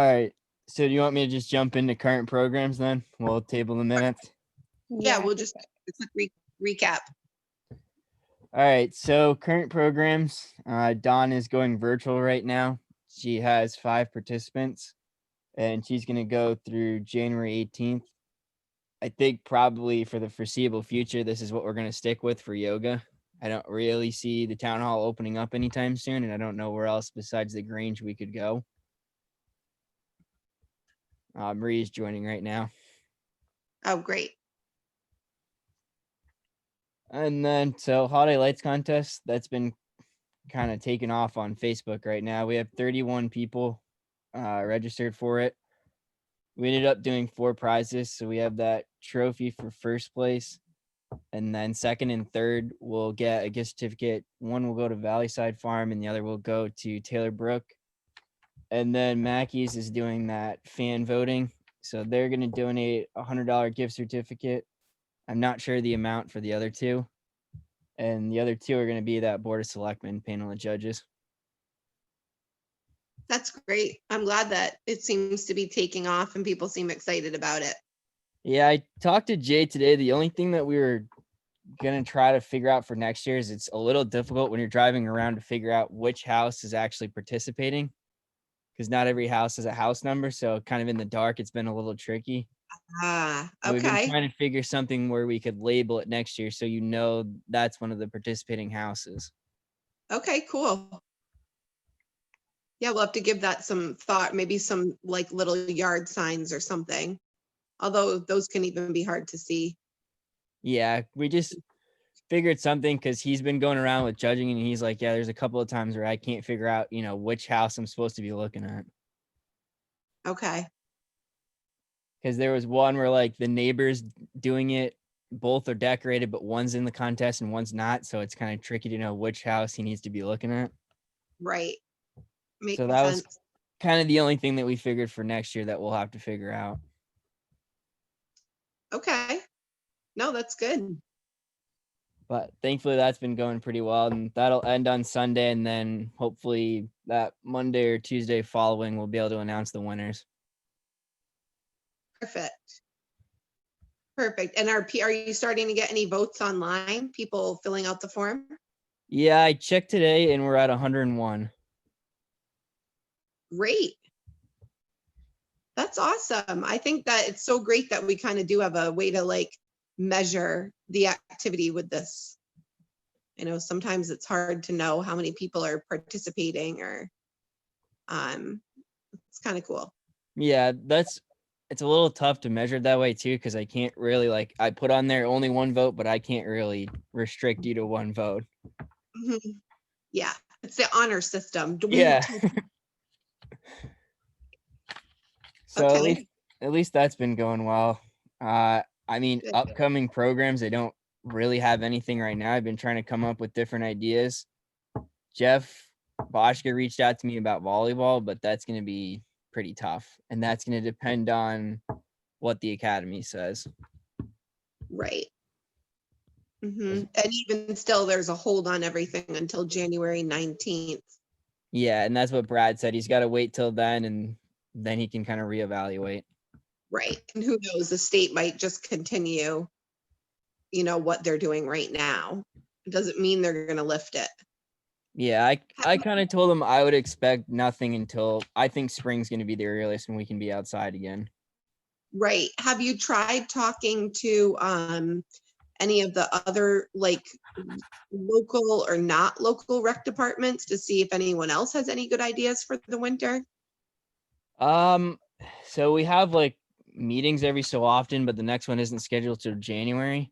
All right. So do you want me to just jump into current programs then? We'll table the minutes. Yeah, we'll just a quick recap. All right. So current programs. Dawn is going virtual right now. She has 5 participants, and she's going to go through January 18th. I think probably for the foreseeable future, this is what we're going to stick with for yoga. I don't really see the town hall opening up anytime soon, and I don't know where else besides the Grange we could go. Marie's joining right now. Oh, great. And then, so Holiday Lights Contest, that's been kind of taken off on Facebook right now. We have 31 people registered for it. We ended up doing 4 prizes. So we have that trophy for first place. And then second and third, we'll get a gift certificate. One will go to Valley Side Farm and the other will go to Taylor Brook. And then Mackey's is doing that fan voting. So they're going to donate a $100 gift certificate. I'm not sure the amount for the other 2. And the other 2 are going to be that Board of Selectmen panel of judges. That's great. I'm glad that it seems to be taking off and people seem excited about it. Yeah, I talked to Jay today. The only thing that we were going to try to figure out for next year is it's a little difficult when you're driving around to figure out which house is actually participating, because not every house has a house number. So kind of in the dark, it's been a little tricky. So we've been Okay. trying to figure something where we could label it next year so you know that's one of the participating houses. Okay, cool. Yeah, we'll have to give that some thought, maybe some like little yard signs or something. Although those can even be hard to see. Yeah, we just figured something because he's been going around with judging and he's like, yeah, there's a couple of times where I can't figure out, which house I'm supposed to be looking at. Okay. Because there was one where like the neighbors doing it, both are decorated, but one's in the contest and one's not. So it's kind of tricky to know which house he needs to be looking at. Right. Makes So that sense. was kind of the only thing that we figured for next year that we'll have to figure out. Okay. No, that's good. But thankfully that's been going pretty well, and that'll end on Sunday. And then hopefully that Monday or Tuesday following, we'll be able to announce the winners. Perfect. Perfect. And are you starting to get any votes online? People filling out the form? Yeah, I checked today and we're at 101. Great. That's awesome. I think that it's so great that we kind of do have a way to like measure the activity with this. Sometimes it's hard to know how many people are participating or it's kind of cool. Yeah, it's a little tough to measure that way too, because I can't really I put on there only 1 vote, but I can't really restrict you to 1 vote. Mm-hmm. Yeah, it's the honor system. Yeah. So okay. at least that's been going well. I mean, Good. upcoming programs, I don't really have anything right now. I've been trying to come up with different ideas. Jeff Boschke reached out to me about volleyball, but that's going to be pretty tough. And that's going to depend on what the academy says. Right. Mm-hmm. And even still, there's a hold on everything until January 19th. Yeah, and that's what Brad said. He's got to wait till then, and then he can kind of reevaluate. Right. And who knows, the state might just continue, what they're doing right now. It doesn't mean they're going to lift it. Yeah, I kind of told him I would expect nothing until I think spring's going to be the earliest when we can be outside again. Right. Have you tried talking to any of the other like local or not local rec departments to see if anyone else has any good ideas for the winter? So we have meetings every so often, but the next one isn't scheduled till January.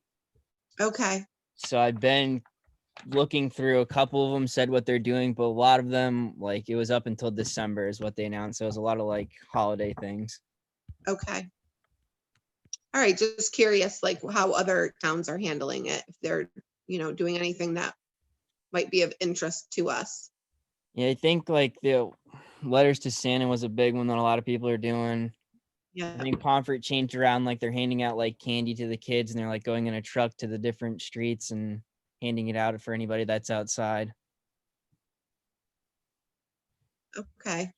Okay. So I've been looking through, a couple of them said what they're doing, but a lot of them, it was up until December is what they announced. So it was a lot of holiday things. Okay. All right. Just curious, how other towns are handling it, if they're, doing anything that might be of interest to us. Yeah, I think the letters to Santa was a big one that a lot of people are doing. Yeah. I think Pomfret changed around, they're handing out candy to the kids, and they're going in a truck to the different streets and handing it out for anybody that's outside. Okay.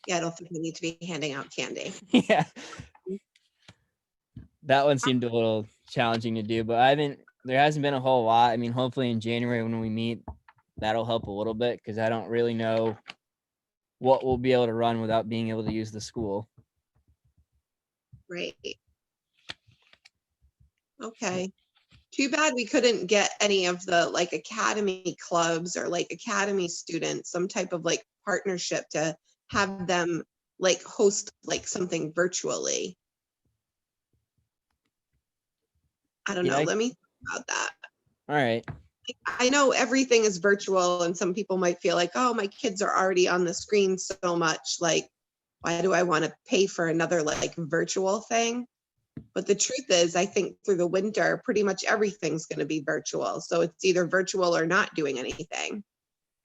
Yeah, I don't think we need to be handing out candy. Yeah. That one seemed a little challenging to do, but there hasn't been a whole lot. I mean, hopefully in January when we meet, that'll help a little bit because I don't really know what we'll be able to run without being able to use the school. Right. Okay. Too bad we couldn't get any of the like academy clubs or like academy students, some type of like partnership to have them like host like something virtually. I don't know. Yeah. Let me think about that. All right. I know everything is virtual and some people might feel like, oh, my kids are already on the screen so much. Like, why do I want to pay for another like virtual thing? But the truth is, I think through the winter, pretty much everything's going to be virtual. So it's either virtual or not doing anything.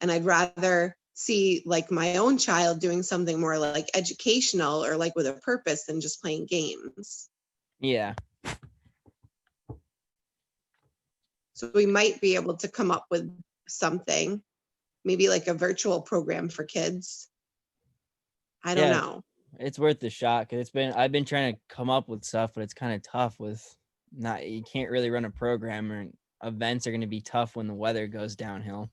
And I'd rather see like my own child doing something more like educational or like with a purpose than just playing games. Yeah. So we might be able to come up with something, maybe like a virtual program for kids. I don't Yeah. know. It's worth the shot because I've been trying to come up with stuff, but it's kind of tough you can't really run a program, or events are going to be tough when the weather goes downhill.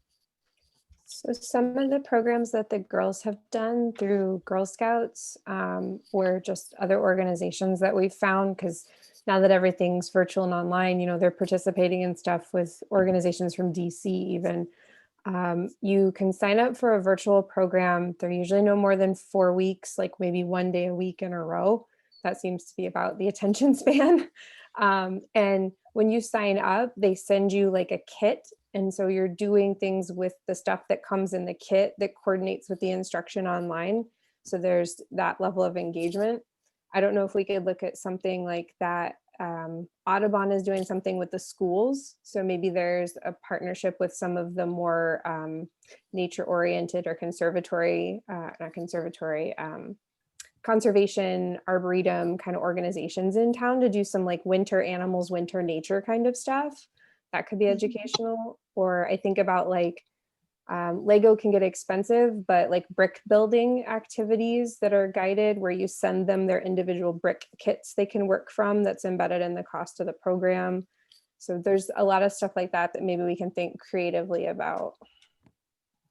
So some of the programs that the girls have done through Girl Scouts or just other organizations that we've found, because now that everything's virtual and online, they're participating in stuff with organizations from DC even. You can sign up for a virtual program. They're usually no more than 4 weeks, like maybe one day a week in a row. That seems to be about the attention span. And when you sign up, they send you like a kit. And so you're doing things with the stuff that comes in the kit that coordinates with the instruction online. So there's that level of engagement. I don't know if we could look at something like that. Audubon is doing something with the schools. So maybe there's a partnership with some of the more nature oriented or conservation, arboretum kind of organizations in town to do some like winter animals, winter nature kind of stuff. That could be educational. Or I think about like Lego can get expensive, but like brick building activities that are guided where you send them their individual brick kits they can work from, that's embedded in the cost of the program. So there's a lot of stuff like that that maybe we can think creatively about.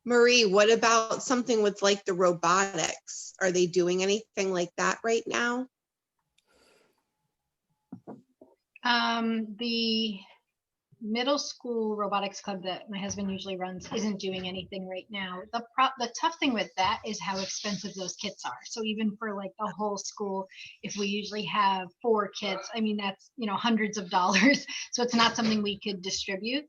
Marie, what about something with like the robotics? Are they doing anything like that right now? The middle school robotics club that my husband usually runs isn't doing anything right now. The tough thing with that is how expensive those kits are. So even for like the whole school, if we usually have 4 kits, I mean, that's, hundreds of dollars. So it's not something we could distribute.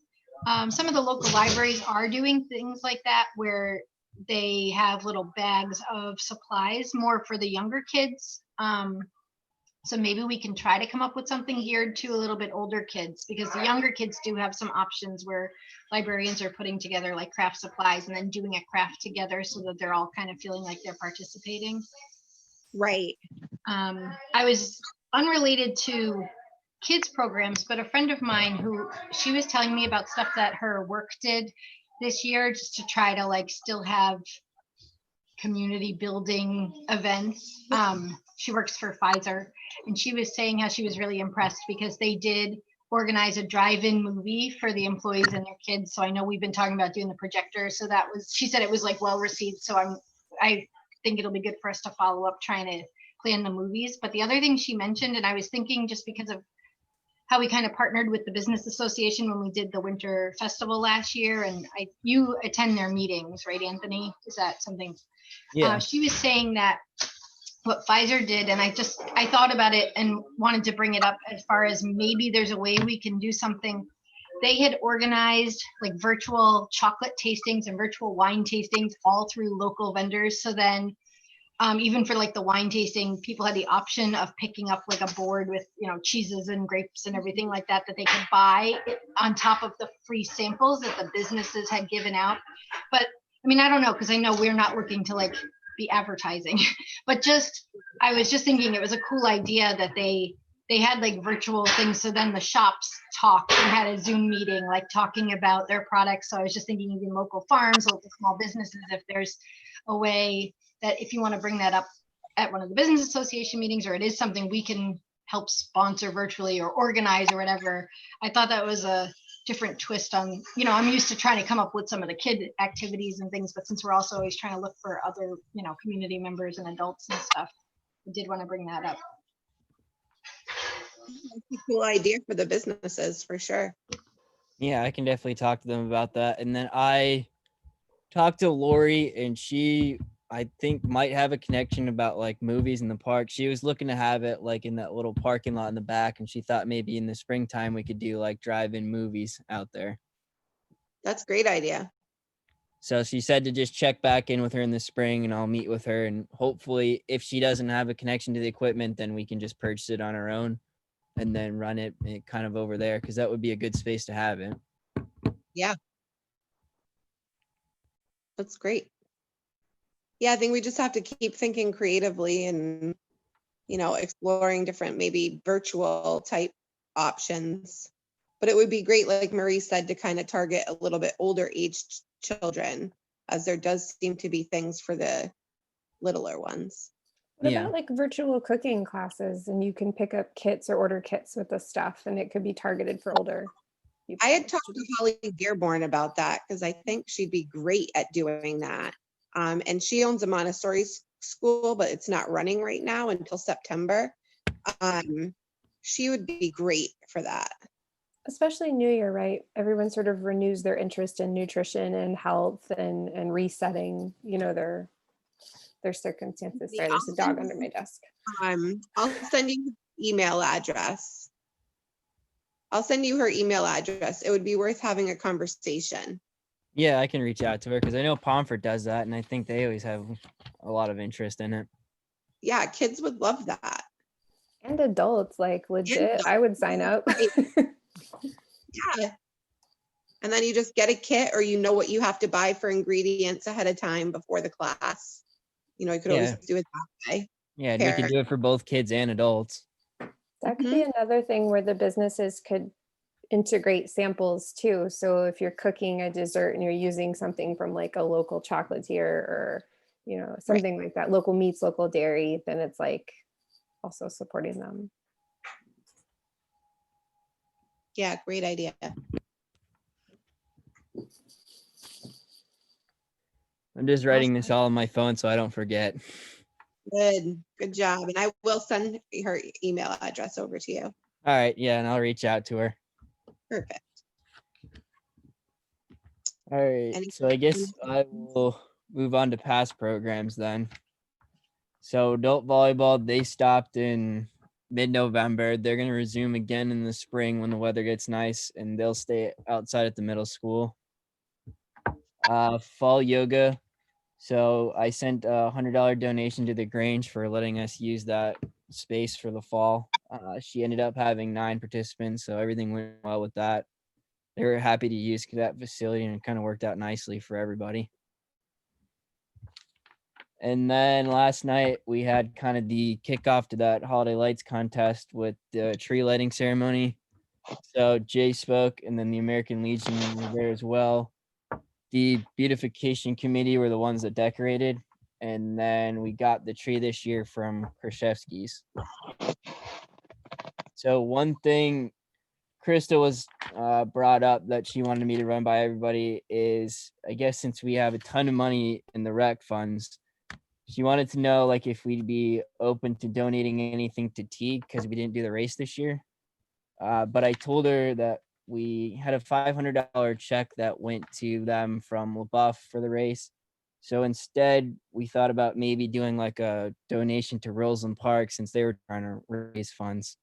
Some of the local libraries are doing things like that where they have little bags of supplies more for the younger kids. So maybe we can try to come up with something geared to a little bit older kids, because the younger kids do have some options where librarians are putting together like craft supplies and then doing a craft together so that they're all kind of feeling like they're participating. Right. I was unrelated to kids programs, but a friend of mine she was telling me about stuff that her work did this year just to try to like still have community building events. She works for Pfizer, and she was saying how she was really impressed because they did organize a drive-in movie for the employees and their kids. So I know we've been talking about doing the projector. So she said it was like well received. So I think it'll be good for us to follow up trying to plan the movies. But the other thing she mentioned, and I was thinking just because of how we kind of partnered with the business association when we did the winter festival last year, and you attend their meetings, right, Anthony? Is that something? Yeah. She was saying that what Pfizer did, and I thought about it and wanted to bring it up as far as maybe there's a way we can do something. They had organized like virtual chocolate tastings and virtual wine tastings all through local vendors. So then even for like the wine tasting, people had the option of picking up like a board with, cheeses and grapes and everything like that they could buy on top of the free samples that the businesses had given out. But I mean, I don't know, because I know we're not looking to like be advertising, but I was just thinking it was a cool idea that they had like virtual things. So then the shops talked and had a Zoom meeting, like talking about their products. So I was just thinking even local farms, local small businesses, if there's a way that if you want to bring that up at one of the business association meetings, or it is something we can help sponsor virtually or organize or whatever. I thought that was a different twist on, I'm used to trying to come up with some of the kid activities and things, but since we're also always trying to look for other, community members and adults and stuff, I did want to bring that up. That's a cool idea for the businesses, for sure. Yeah, I can definitely talk to them about that. And then I talked to Lori, and she, I think, might have a connection about like movies in the park. She was looking to have it like in that little parking lot in the back, and she thought maybe in the springtime we could do like drive-in movies out there. That's a great idea. So she said to just check back in with her in the spring, and I'll meet with her, and hopefully if she doesn't have a connection to the equipment, then we can just purchase it on our own and then run it kind of over there, because that would be a good space to have it. That's great. Yeah, I think we just have to keep thinking creatively and, exploring different maybe virtual type options. But it would be great, like Marie said, to kind of target a little bit older aged children, as there does seem to be things for the littler ones. What Yeah. about like virtual cooking classes, and you can pick up kits or order kits with the stuff, and it could be targeted for older people? I had talked to Holly Dearborn about that because I think she'd be great at doing that. And she owns a Montessori school, but it's not running right now until September. She would be great for that. Especially New Year, right? Everyone sort of renews their interest in nutrition and health and resetting, their circumstances. Sorry, there's a dog under my desk. I'll send you email address. I'll send you her email address. It would be worth having a conversation. Yeah, I can reach out to her because I know Pomfret does that, and I think they always have a lot of interest in it. Yeah, kids would love that. And adults, like legit, I would sign up. Yeah. And then you just get a kit, or what you have to buy for ingredients ahead of time before the class. You could always do it that way. Yeah, and we could do it for both kids and adults. That could be another thing where the businesses could integrate samples too. So if you're cooking a dessert and you're using something from like a local chocolatier or, something like that, local meats, local dairy, then it's like also supporting them. Yeah, great idea. I'm just writing this all on my phone so I don't forget. Good job. And I will send her email address over to you. All right, yeah, and I'll reach out to her. Perfect. All right, so I guess I will move on to past programs then. So adult volleyball, they stopped in mid-November. They're going to resume again in the spring when the weather gets nice, and they'll stay outside at the middle school. Fall yoga. So I sent a $100 donation to the Grange for letting us use that space for the fall. She ended up having 9 participants, so everything went well with that. They were happy to use that facility, and it kind of worked out nicely for everybody. And then last night we had kind of the kickoff to that Holiday Lights contest with the tree lighting ceremony. So Jay spoke, and then the American Legion was there as well. The beautification committee were the ones that decorated, and then we got the tree this year from Krashevsky's. So one thing Krista was brought up that she wanted me to run by everybody is, I guess since we have a ton of money in the rec funds, she wanted to know like if we'd be open to donating anything to Teague because we didn't do the race this year. But I told her that we had a $500 check that went to them from LaBeouf for the race. So instead, we thought about maybe doing like a donation to Roseland Park since they were trying to raise funds.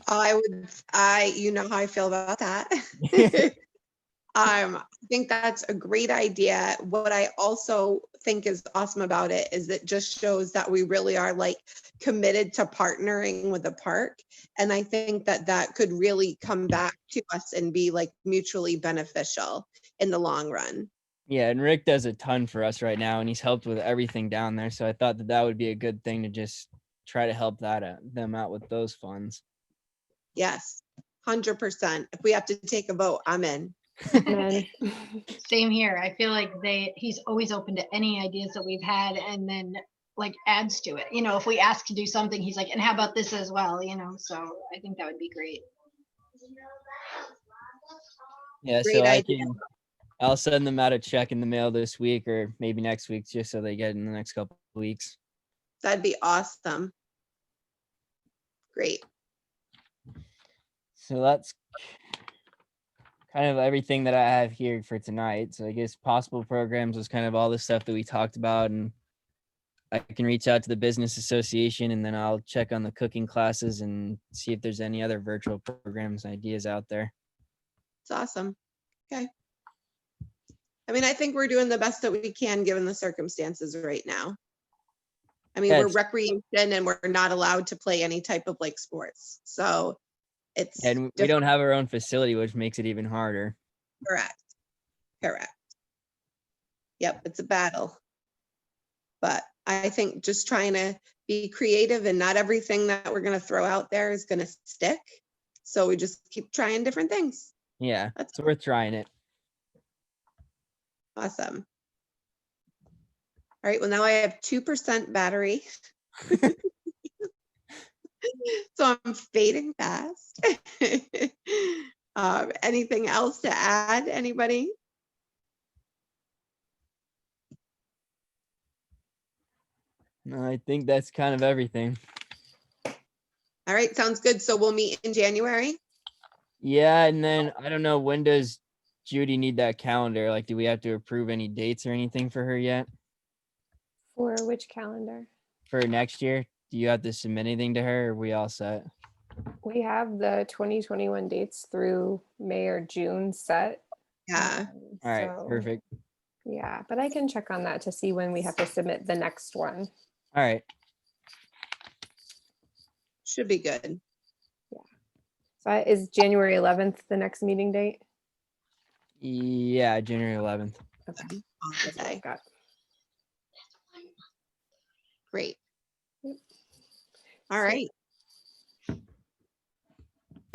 You know how I feel about that. I think that's a great idea. What I also think is awesome about it is it just shows that we really are like committed to partnering with the park. And I think that could really come back to us and be like mutually beneficial in the long run. Yeah, and Rick does a ton for us right now, and he's helped with everything down there. So I thought that would be a good thing to just try to help them out with those funds. Yes, 100%. If we have to take a vote, I'm in. And Same here. I feel like he's always open to any ideas that we've had and then like adds to it. You know, if we ask to do something, he's like, and how about this as well? You know, so I think that would be great. Yeah, Great so idea. I'll send them out a check in the mail this week or maybe next week, just so they get it in the next couple of weeks. That'd be awesome. Great. So that's kind of everything that I have here for tonight. So I guess possible programs was kind of all the stuff that we talked about, and I can reach out to the business association and then I'll check on the cooking classes and see if there's any other virtual programs and ideas out there. It's awesome. Okay. I mean, I think we're doing the best that we can given the circumstances right now. I mean, Yeah, we're it's- recreation and we're not allowed to play any type of like sports. So it's And we don't have our own facility, which makes it even harder. correct. Correct. Yep, it's a battle. But I think just trying to be creative and not everything that we're going to throw out there is going to stick. So we just keep trying different things. Yeah, That's- it's worth trying it. Awesome. All right, well, now I have 2% battery. So I'm fading fast. Anything else to add, anybody? No, I think that's kind of everything. All right, sounds good. So we'll meet in January. Yeah, and then I don't know, when does Judy need that calendar? Like, do we have to approve any dates or anything for her yet for which calendar? for next year? Do you have to submit anything to her, or are we all set? We have the 2021 dates through May or June set. Yeah, All right, So, perfect. Yeah, but I can check on that to see when we have to submit the next one. All right. should be good. So is January 11th the next meeting date? Yeah, January 11th. Okay. On the That's what day. I've got. Great. Yep. All So- right.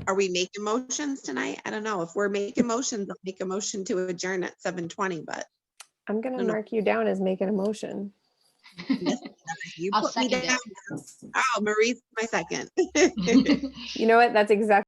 Are we making motions tonight? I don't know. If we're making motions, I'll make a motion to adjourn at 7:20, but I'm gonna No, no. mark you down as making a motion. you I'll put me second down. it. Oh, Marie's my second. You know what? That's exactly